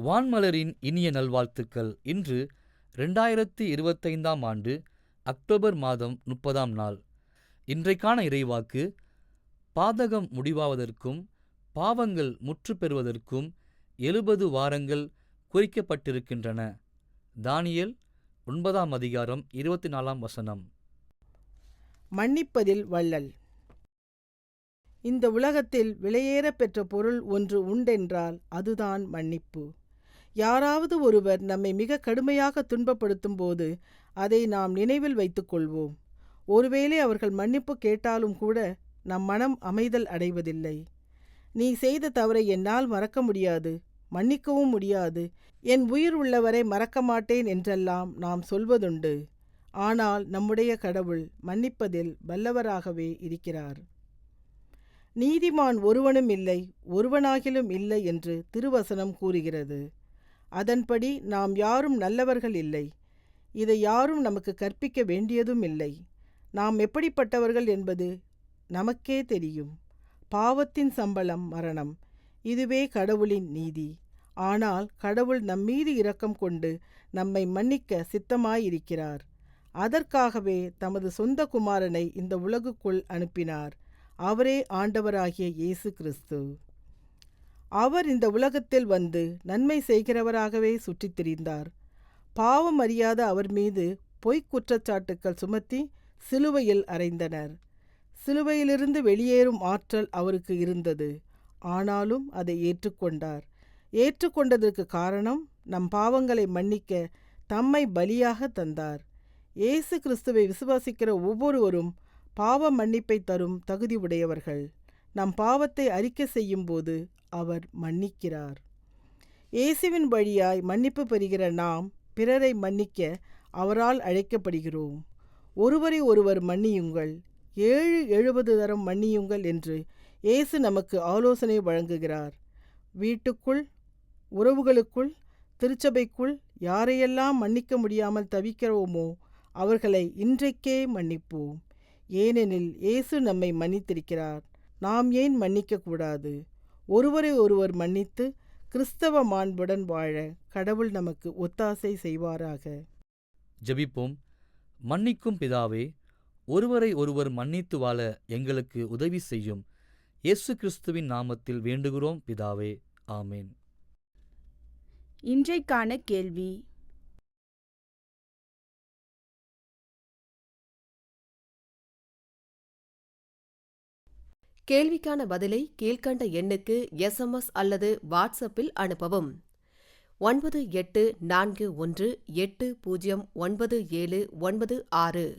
வான்மலரின் இனிய நல்வாழ்த்துக்கள். இன்று 2025ஆம் ஆண்டு அக்டோபர் மாதம் 30ஆம் நாள். இன்றைக்கான இறைவாக்கு, பாதகம் முடிவாவதற்கும் பாவங்கள் முற்று பெறுவதற்கும் 70 வாரங்கள் குறிக்கப்பட்டிருக்கின்றன. தானியேல் 9ஆம் அதிகாரம் 24ஆம் வசனம். மன்னிப்பதில் வள்ளல். இந்த உலகத்தில் விலையேறப் பெற்ற பொருள் ஒன்று உண்டென்றால் அதுதான் மன்னிப்பு. யாராவது ஒருவர் நம்மை மிக கடுமையாக துன்பப்படுத்தும் போது அதை நாம் நினைவில் வைத்துக் கொள்வோம். ஒருவேளை அவர்கள் மன்னிப்பு கேட்டாலும் கூட நம் மனம் அமைதல் அடைவதில்லை. நீ செய்த தவறை என்னால் மறக்க முடியாது, மன்னிக்கவும் முடியாது, என் உயிர் உள்ளவரை மறக்க மாட்டேன் என்றெல்லாம் நாம் சொல்வதுண்டு. ஆனால் நம்முடைய கடவுள் மன்னிப்பதில் வல்லவராகவே இருக்கிறார். நீதிமான் ஒருவனும் இல்லை, ஒருவனாகிலும் இல்லை என்று திருவசனம் கூறுகிறது. அதன்படி நாம் யாரும் நல்லவர்கள் இல்லை. இதை யாரும் நமக்கு கற்பிக்க வேண்டியதும் இல்லை. நாம் எப்படிப்பட்டவர்கள் என்பது நமக்கே தெரியும். பாவத்தின் சம்பளம் மரணம். இதுவே கடவுளின் நீதி. ஆனால் கடவுள் நம்மீது இரக்கம் கொண்டு நம்மை மன்னிக்க சித்தமாயிருக்கிறார். அதற்காகவே தமது சொந்த குமாரனை இந்த உலகுக்குள் அனுப்பினார். அவரே ஆண்டவராகிய இயேசு கிறிஸ்து. அவர் இந்த உலகத்தில் வந்து நன்மை செய்கிறவராகவே சுற்றித் திரிந்தார். பாவம் அறியாத அவர் மீது பொய்க் குற்றச்சாட்டுக்கள் சுமத்தி சிலுவையில் அறைந்தனர். சிலுவையிலிருந்து வெளியேறும் ஆற்றல் அவருக்கு இருந்தது. ஆனாலும் அதை ஏற்றுக்கொண்டார். ஏற்றுக்கொண்டதற்கு காரணம் நம் பாவங்களை மன்னிக்க தம்மை பலியாக தந்தார். இயேசு கிறிஸ்துவை விசுவாசிக்கிற ஒவ்வொருவரும் பாவ மன்னிப்பை தரும் தகுதி உடையவர்கள். நம் பாவத்தை அறிக்கை செய்யும்போது அவர் மன்னிக்கிறார். இயேசுவின் வழியாய் மன்னிப்பு பெறுகிற நாம் பிறரை மன்னிக்க அவரால் அழைக்கப்படுகிறோம். ஒருவரை ஒருவர் மன்னியுங்கள், 7-70 தரம் மன்னியுங்கள் என்று இயேசு நமக்கு ஆலோசனை வழங்குகிறார். வீட்டுக்குள், உறவுகளுக்குள், திருச்சபைக்குள் யாரையெல்லாம் மன்னிக்க முடியாமல் தவிக்கிறோமோ அவர்களை இன்றைக்கே மன்னிப்போம். ஏனெனில் இயேசு நம்மை மன்னித்திருக்கிறார். நாம் ஏன் மன்னிக்கக்கூடாது? ஒருவரை ஒருவர் மன்னித்து கிறிஸ்தவ மாண்புடன் வாழ கடவுள் நமக்கு ஒத்தாசை செய்வாராக. ஜெபிப்போம். மன்னிக்கும் பிதாவே, ஒருவரை ஒருவர் மன்னித்து வாழ எங்களுக்கு உதவி செய்யும். இயேசு கிறிஸ்துவின் நாமத்தில் வேண்டுகிறோம் பிதாவே. ஆமேன். இன்றைக்கான கேள்வி: கேள்விக்கான பதிலை கீழ்க்கண்ட எண்ணுக்கு SMS அல்லது வாட்ஸ்அப்பில் அனுப்பவும். 9841809796.